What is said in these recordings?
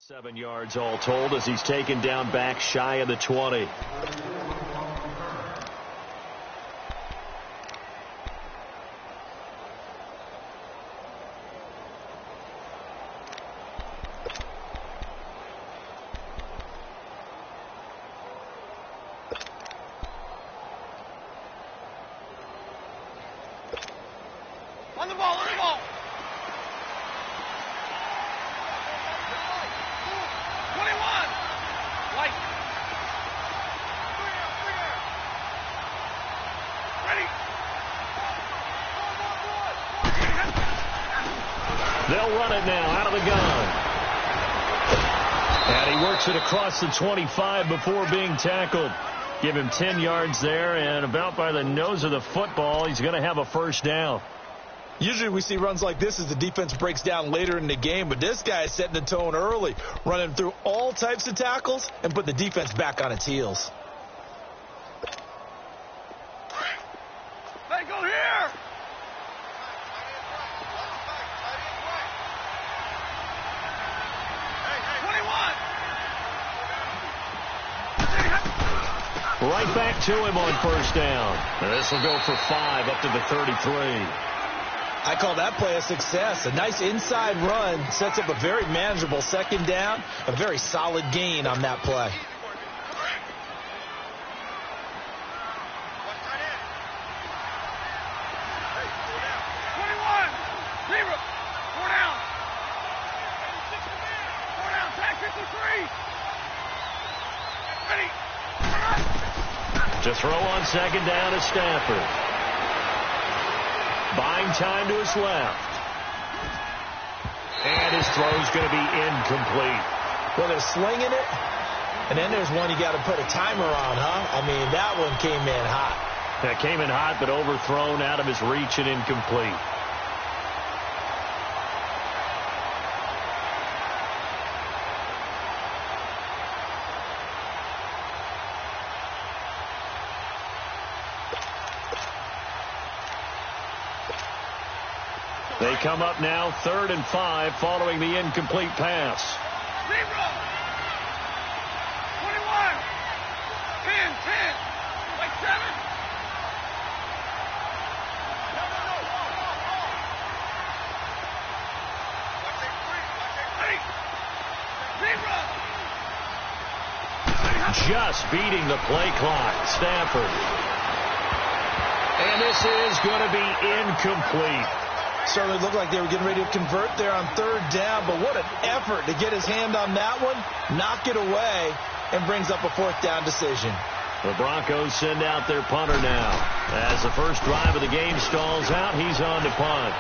7 yards all told as he's taken down back shy of the 20. On the ball, on the ball. 21. White. Ready. They'll run it now out of the gun. And he works it across the 25 before being tackled. Give him 10 yards there, and about by the nose of the football, he's going to have a first down. Usually we see runs like this as the defense breaks down later in the game, but this guy is setting the tone early, running through all types of tackles and put the defense back on its heels. Let it go here. Right back to him on first down. This will go for 5 up to the 33. I call that play a success. A nice inside run sets up a very manageable second down, a very solid gain on that play. To throw on second down is Stafford. Buying time to his left. And his throw's going to be incomplete. Well, they're slinging it, and then there's one you got to put a timer on, huh? I mean, that one came in hot. That came in hot, but overthrown out of his reach and incomplete. They come up now 3rd and 5 following the incomplete pass. 0. 21. 10. Like 7. Just beating the play clock. Stafford. And this is going to be incomplete. Certainly looked like they were getting ready to convert there on 3rd down, but what an effort to get his hand on that one, knock it away, and brings up a 4th down decision. The Broncos send out their punter now. As the first drive of the game stalls out, he's on to punt.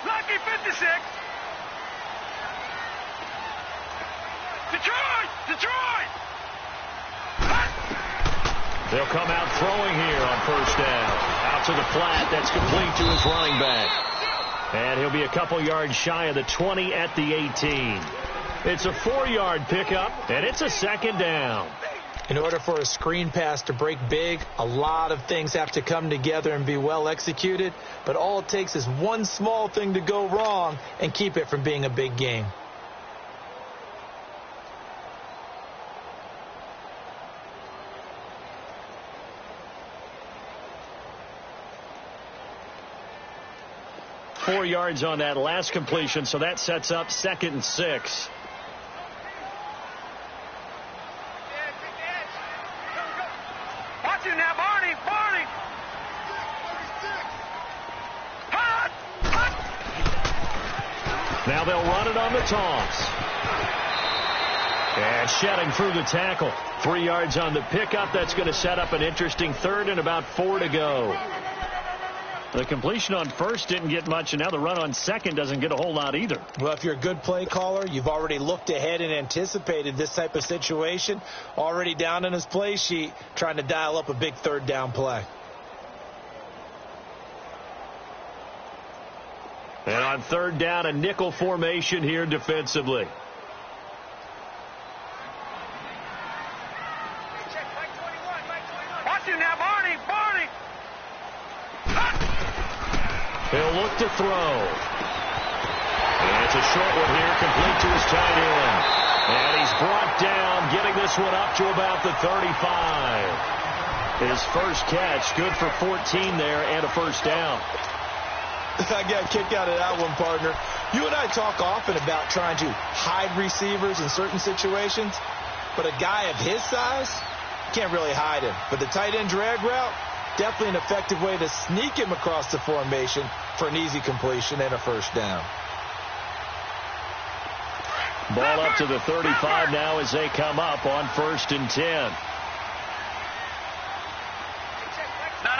Lucky 56. Detroit. They'll come out throwing here on first down. Out to the flat. That's complete to his running back. And he'll be a couple yards shy of the 20 at the 18. It's a 4-yard pickup, and it's a second down. In order for a screen pass to break big, a lot of things have to come together and be well executed, but all it takes is one small thing to go wrong and keep it from being a big game. Four yards on that last completion, so that sets up 2nd and 6. Now they'll run it on the toss. And shedding through the tackle. 3 yards on the pickup. That's going to set up an interesting 3rd and about 4 to go. The completion on first didn't get much, and now the run on second doesn't get a whole lot either. Well, if you're a good play caller, you've already looked ahead and anticipated this type of situation. Already down in his play sheet, trying to dial up a big third down play. And on third down, a nickel formation here defensively. Watch him now, Barney. He'll look to throw. And it's a short one here, complete to his tight end. And he's brought down, getting this one up to about the 35. His first catch, good for 14 there and a first down. I got a kick out of that one, partner. You and I talk often about trying to hide receivers in certain situations, but a guy of his size, can't really hide him. But the tight end drag route, definitely an effective way to sneak him across the formation for an easy completion and a first down. Ball up to the 35 now as they come up on 1st and 10. No.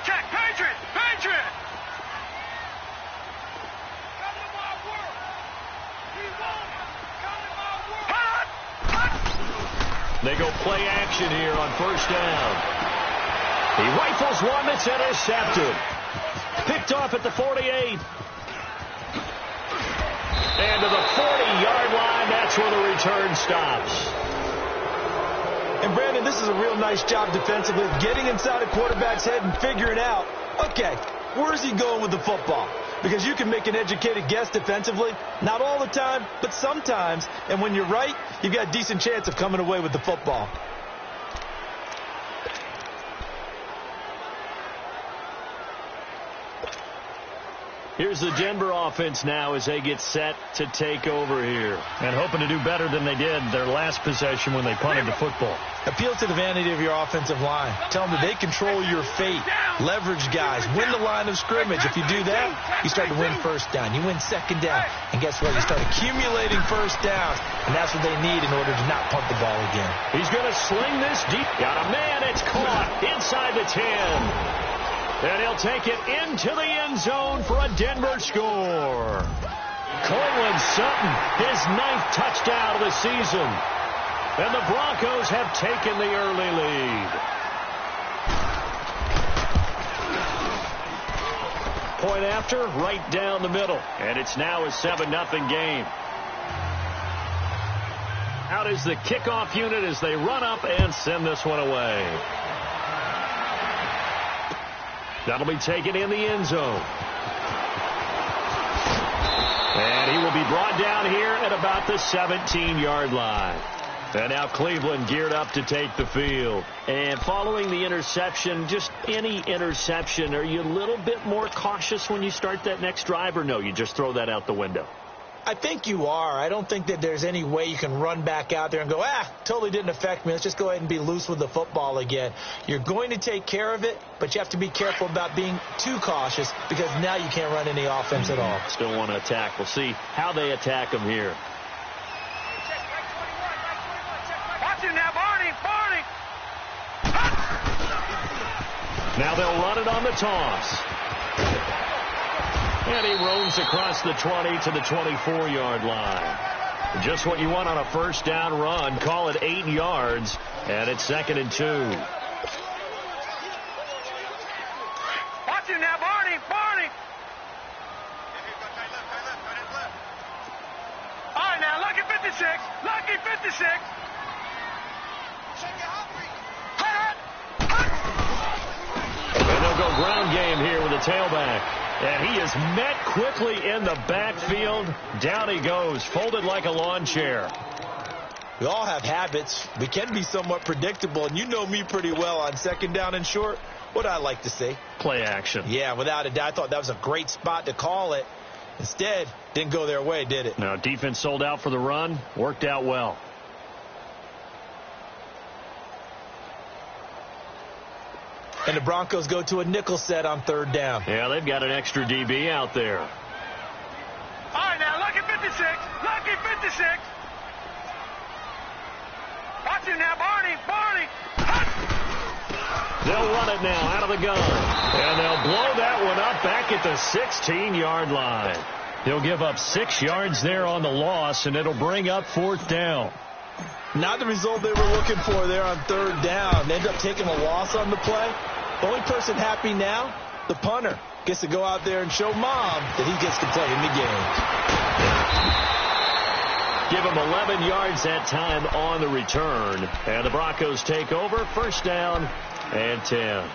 Check. Patriot. Come to my world. He won't. Come to my world. They go play action here on 1st down. He rifles one that's intercepted. Picked off at the 48. And to the 40-yard line, that's where the return stops. And, Brandon, this is a real nice job defensively of getting inside a quarterback's head and figuring out, okay, where's he going with the football? Because you can make an educated guess defensively, not all the time, but sometimes. And when you're right, you've got a decent chance of coming away with the football. Here's the Denver offense now as they get set to take over here. And hoping to do better than they did their last possession when they punted the football. Appeal to the vanity of your offensive line. Tell them that they control your fate. Leverage guys. Win the line of scrimmage. If you do that, you start to win first down. You win second down. And guess what? You start accumulating first downs. And that's what they need in order to not punt the ball again. He's going to sling this deep. Got a man. It's caught inside the 10. And he'll take it into the end zone for a Denver score. Courtland Sutton, his 9th touchdown of the season. And the Broncos have taken the early lead. Point after, right down the middle. And it's now a 7-0 game. Out is the kickoff unit as they run up and send this one away. That'll be taken in the end zone. And he will be brought down here at about the 17-yard line. And now Cleveland geared up to take the field. And following the interception, just any interception, are you a little bit more cautious when you start that next drive, or no, you just throw that out the window? I think you are. I don't think that there's any way you can run back out there and go, totally didn't affect me. Let's just go ahead and be loose with the football again. You're going to take care of it, but you have to be careful about being too cautious because now you can't run any offense at all. Still want to attack. We'll see how they attack them here. Watch him now, Barney. Now they'll run it on the toss. And he roams across the 20 to the 24-yard line. Just what you want on a first down run. Call it 8 yards. And it's 2nd and 2. Watch him now, Barney. All right, now, lucky 56. And they'll go ground game here with a tailback. And he is met quickly in the backfield. Down he goes, folded like a lawn chair. We all have habits. We can be somewhat predictable, and you know me pretty well on 2nd down and short. What I like to see? Play action. Yeah, without a doubt. I thought that was a great spot to call it. Instead, didn't go their way, did it? Now, defense sold out for the run. Worked out well. And the Broncos go to a nickel set on 3rd down. Yeah, they've got an extra DB out there. All right, now, lucky 56. Watch him now, Barney. They'll run it now out of the gun. And they'll blow that one up at the 16-yard line. He'll give up 6 yards there on the loss, and it'll bring up 4th down. Not the result they were looking for there on 3rd down. They end up taking a loss on the play. The only person happy now, the punter, gets to go out there and show Mom that he gets to play in the game. Give him 11 yards that time on the return. And the Broncos take over, 1st down and 10.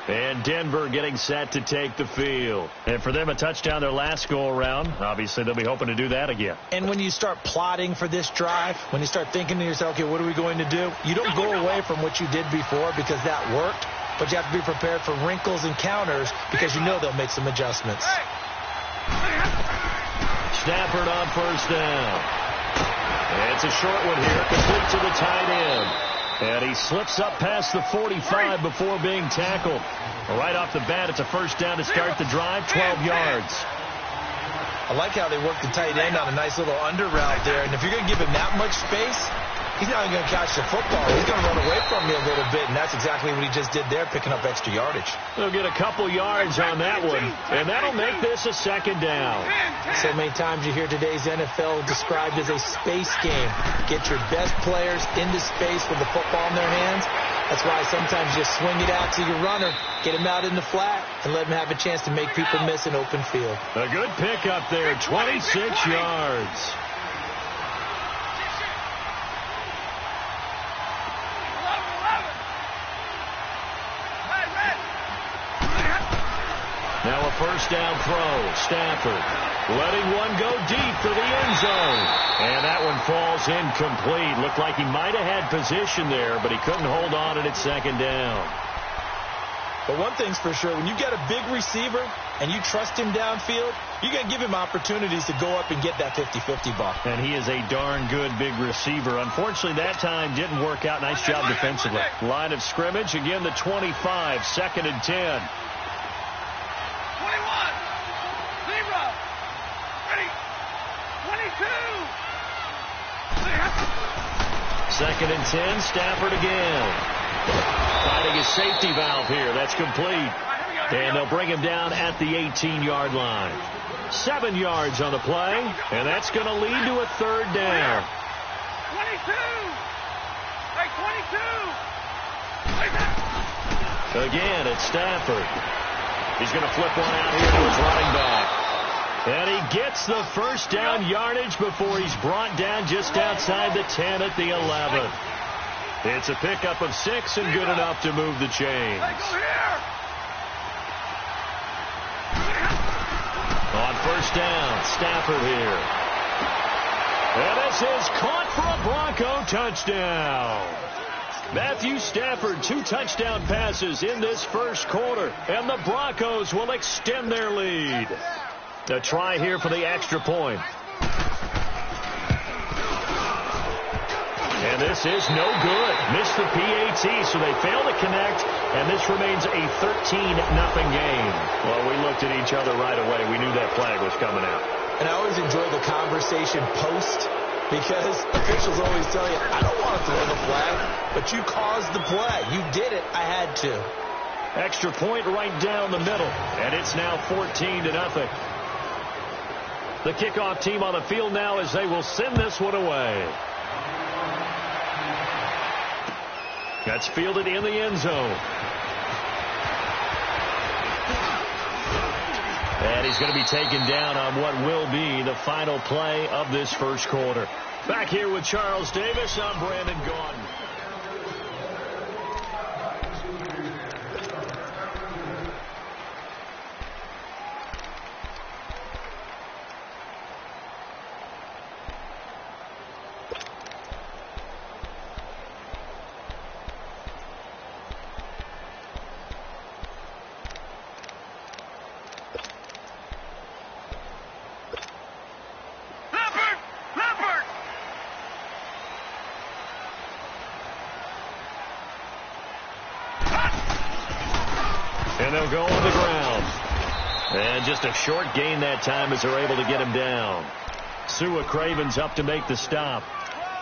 And Denver getting set to take the field. And for them, a touchdown their last go-around. Obviously, they'll be hoping to do that again. And when you start plotting for this drive, when you start thinking to yourself, okay, what are we going to do? You don't go away from what you did before because that worked, but you have to be prepared for wrinkles and counters because you know they'll make some adjustments. Stafford on 1st down. It's a short one here, complete to the tight end. And he slips up past the 45 before being tackled. Right off the bat, it's a 1st down to start the drive, 12 yards. I like how they work the tight end on a nice little under route there. And if you're going to give him that much space, he's not going to catch the football. He's going to run away from you a little bit, and that's exactly what he just did there, picking up extra yardage. He'll get a couple yards on that one, and that'll make this a 2nd down. So many times you hear today's NFL described as a space game. Get your best players into space with the football in their hands. That's why sometimes you swing it out to your runner, get him out in the flat, and let him have a chance to make people miss an open field. A good pickup there, 26 yards. Now a 1st down throw. Stafford letting one go deep for the end zone. And that one falls incomplete. Looked like he might have had position there, but he couldn't hold on at 2nd down. But one thing's for sure, when you get a big receiver and you trust him downfield, you're going to give him opportunities to go up and get that 50-50 ball. And he is a darn good big receiver. Unfortunately, that time didn't work out. Nice job defensively. Line of scrimmage, again the 25, 2nd and 10. 2nd and 10, Stafford again. Finding his safety valve here. That's complete. And they'll bring him down at the 18-yard line. 7 yards on the play, and that's going to lead to a 3rd down. 22! Hey, 22! Again, it's Stafford. He's going to flip one out here to his running back. And he gets the 1st down yardage before he's brought down just outside the 10 at the 11. It's a pickup of 6 and good enough to move the chains. On 1st down, Stafford here. And this is caught for a Bronco touchdown. Matthew Stafford, 2 touchdown passes in this 1st quarter. And the Broncos will extend their lead. A try here for the extra point. And this is no good. Missed the PAT, so they fail to connect, and this remains a 13-0 game. Well, we looked at each other right away. We knew that flag was coming out. And I always enjoy the conversation post, because officials always tell you, I don't want to throw the flag, but you caused the play. You did it. I had to. Extra point right down the middle, and it's now 14-0. The kickoff team on the field now as they will send this one away. That's fielded in the end zone. And he's going to be taken down on what will be the final play of this 1st quarter. Back here with Charles Davis, I'm Brandon Gaudin. And they'll go on the ground. And just a short gain that time as they're able to get him down. Sua Craven's up to make the stop.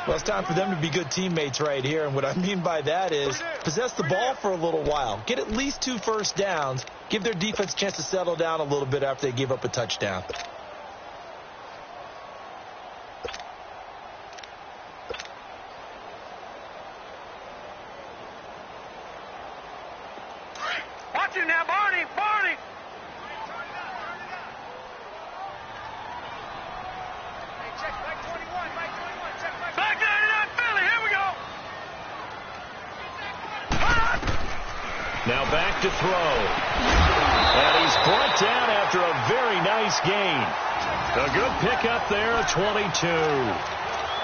Well, it's time for them to be good teammates right here. And what I mean by that is possess the ball for a little while. Get at least 2 first downs. Give their defense a chance to settle down a little bit after they give up a touchdown. Watch it now, Barney! Barney! Hey, check back 21, check back. Back 99, Philly, here we go! Now back to throw. And he's brought down after a very nice gain. A good pickup there, a 22.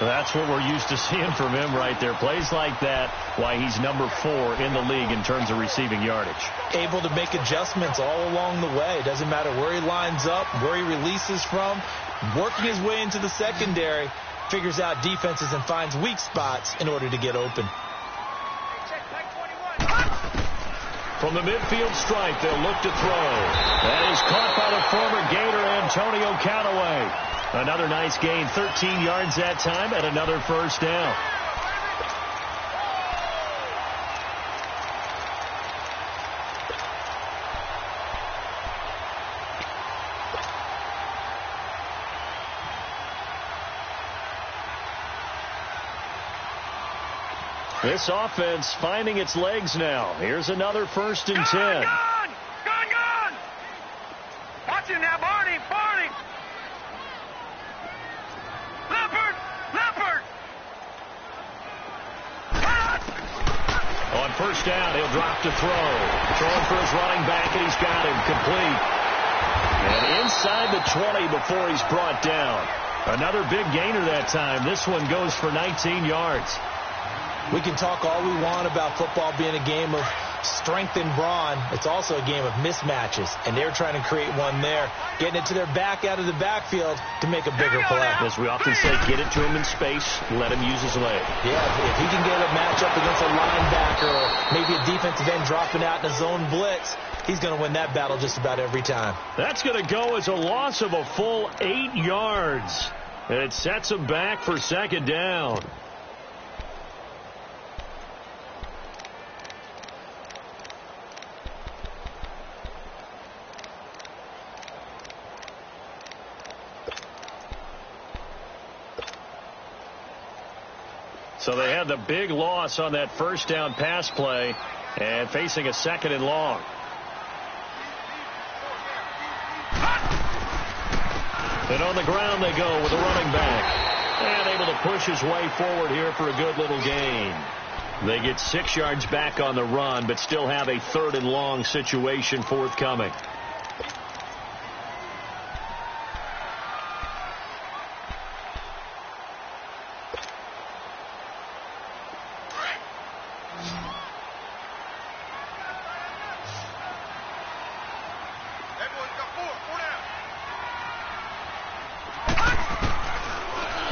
That's what we're used to seeing from him right there. Plays like that, why he's number 4 in the league in terms of receiving yardage. Able to make adjustments all along the way. Doesn't matter where he lines up, where he releases from. Working his way into the secondary, figures out defenses and finds weak spots in order to get open. From the midfield stripe, they'll look to throw. That is caught by the former Gator, Antonio Callaway. Another nice gain, 13 yards that time, and another first down. This offense finding its legs now. Here's another 1st and 10. Gone! Watch it now, Barney! Leopard! On first down, he'll drop to throw. Throwing for his running back, and he's got him complete. And inside the 20 before he's brought down. Another big gainer that time. This one goes for 19 yards. We can talk all we want about football being a game of strength and brawn. It's also a game of mismatches, and they're trying to create one there, getting it to their back out of the backfield to make a bigger play. As we often say, get it to him in space, let him use his leg. Yeah, if he can get a matchup against a linebacker or maybe a defensive end dropping out in a zone blitz, he's going to win that battle just about every time. That's going to go as a loss of a full 8 yards. And it sets him back for 2nd down. So they had the big loss on that first down pass play and facing a 2nd and long. And on the ground they go with the running back. And able to push his way forward here for a good little gain. They get 6 yards back on the run, but still have a 3rd and long situation forthcoming.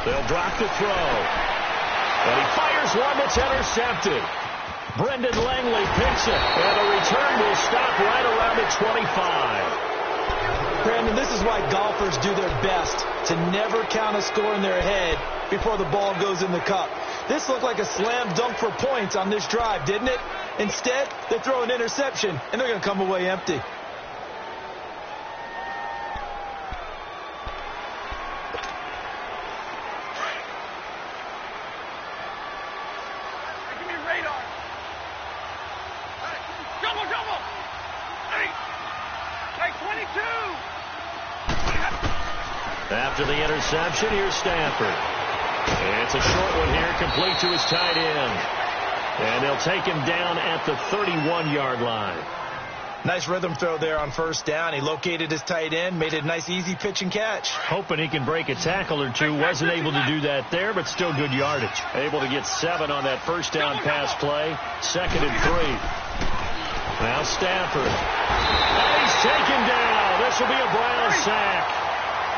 They'll drop to throw. And he fires one that's intercepted. Brendan Langley picks it. And the return will stop right around the 25. Brandon, this is why golfers do their best to never count a score in their head before the ball goes in the cup. This looked like a slam dunk for points on this drive, didn't it? Instead, they throw an interception, and they're going to come away empty. After the interception, here's Stafford. And it's a short one here, complete to his tight end. And they'll take him down at the 31-yard line. Nice rhythm throw there on first down. He located his tight end, made it a nice easy pitch and catch. Hoping he can break a tackle or two. Wasn't able to do that there, but still good yardage. Able to get 7 on that first down pass play. 2nd and 3. Now Stafford. And he's taken down. This will be a Brown sack.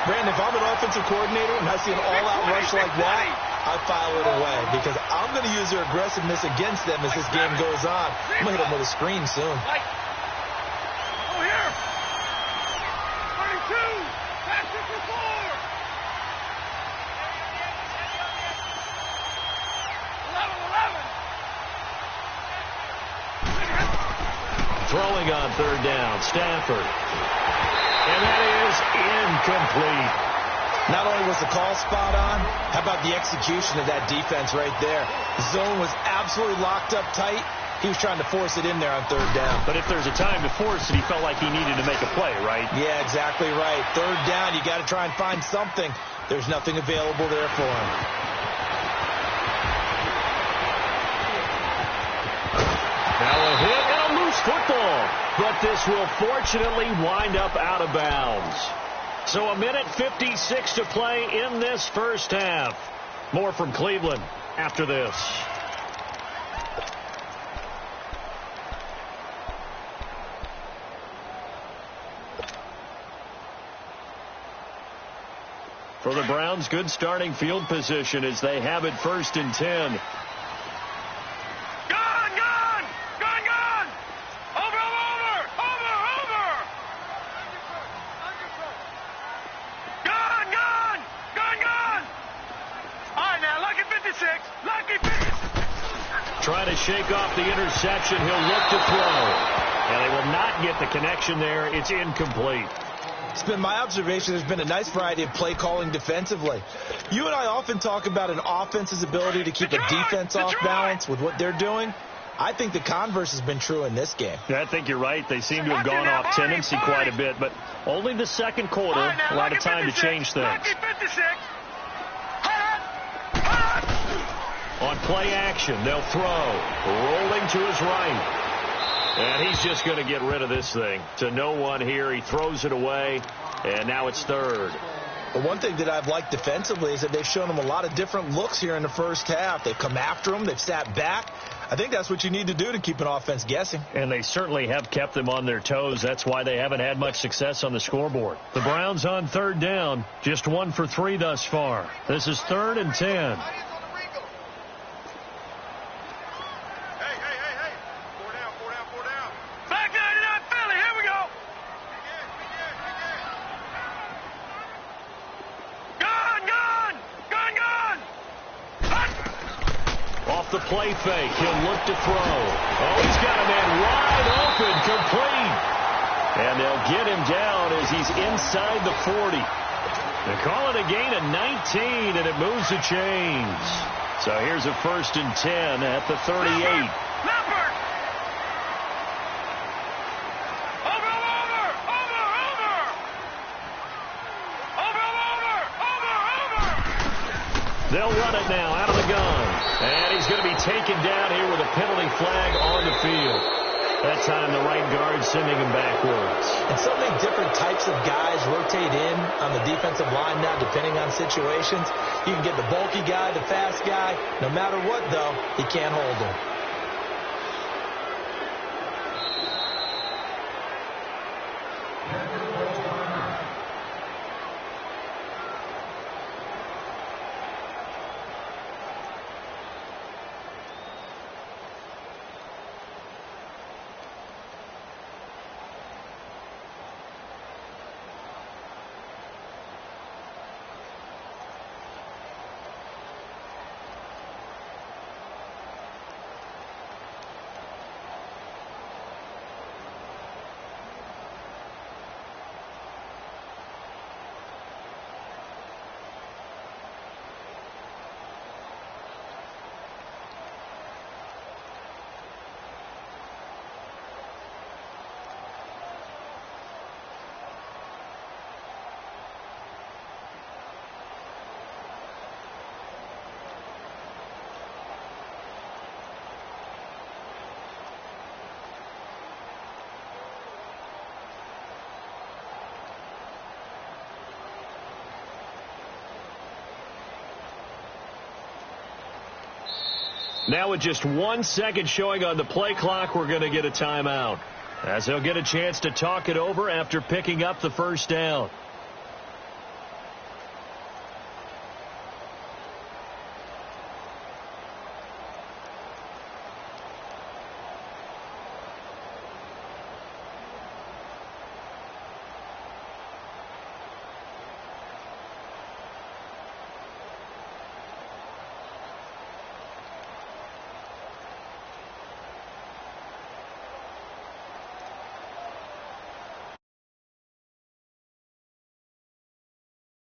Brandon, if I'm an offensive coordinator and I see an all-out rush like that, I file it away because I'm going to use their aggressiveness against them as this game goes on. I'm going to hit them with a screen soon. Oh, here. 32. Pass it for 4. 11. Throwing on 3rd down. Stafford. And that is incomplete. Not only was the call spot on, how about the execution of that defense right there? The zone was absolutely locked up tight. He was trying to force it in there on third down. But if there's a time to force it, he felt like he needed to make a play, right? Yeah, exactly right. Third down, you got to try and find something. There's nothing available there for him. Now a hit and a loose football. But this will fortunately wind up out of bounds. So 1:56 to play in this first half. More from Cleveland after this. For the Browns, good starting field position as they have it 1st and 10. Trying to shake off the interception. He'll look to throw. And they will not get the connection there. It's incomplete. It's been my observation there's been a nice variety of play calling defensively. You and I often talk about an offense's ability to keep a defense off balance with what they're doing. I think the converse has been true in this game. Yeah, I think you're right. They seem to have gone off tendency quite a bit, but only the second quarter, a lot of time to change things. On play action, they'll throw. Rolling to his right. And he's just going to get rid of this thing. To no one here. He throws it away, and now it's third. The one thing that I've liked defensively is that they've shown him a lot of different looks here in the first half. They've come after him. They've sat back. I think that's what you need to do to keep an offense guessing. And they certainly have kept them on their toes. That's why they haven't had much success on the scoreboard. The Browns on third down, just 1 for 3 thus far. This is 3rd and 10. The play fake. He'll look to throw. Oh, he's got a man wide open, complete. And they'll get him down as he's inside the 40. They call it a gain of 19, and it moves the chains. So here's a 1st and 10 at the 38. They'll run it now out of the gun. And he's going to be taken down here with a penalty flag on the field. That time the right guard sending him backwards. And so many different types of guys rotate in on the defensive line now depending on situations. You can get the bulky guy, the fast guy. No matter what, though, he can't hold him. Now with just 1 second showing on the play clock, we're going to get a timeout, as they'll get a chance to talk it over after picking up the first down.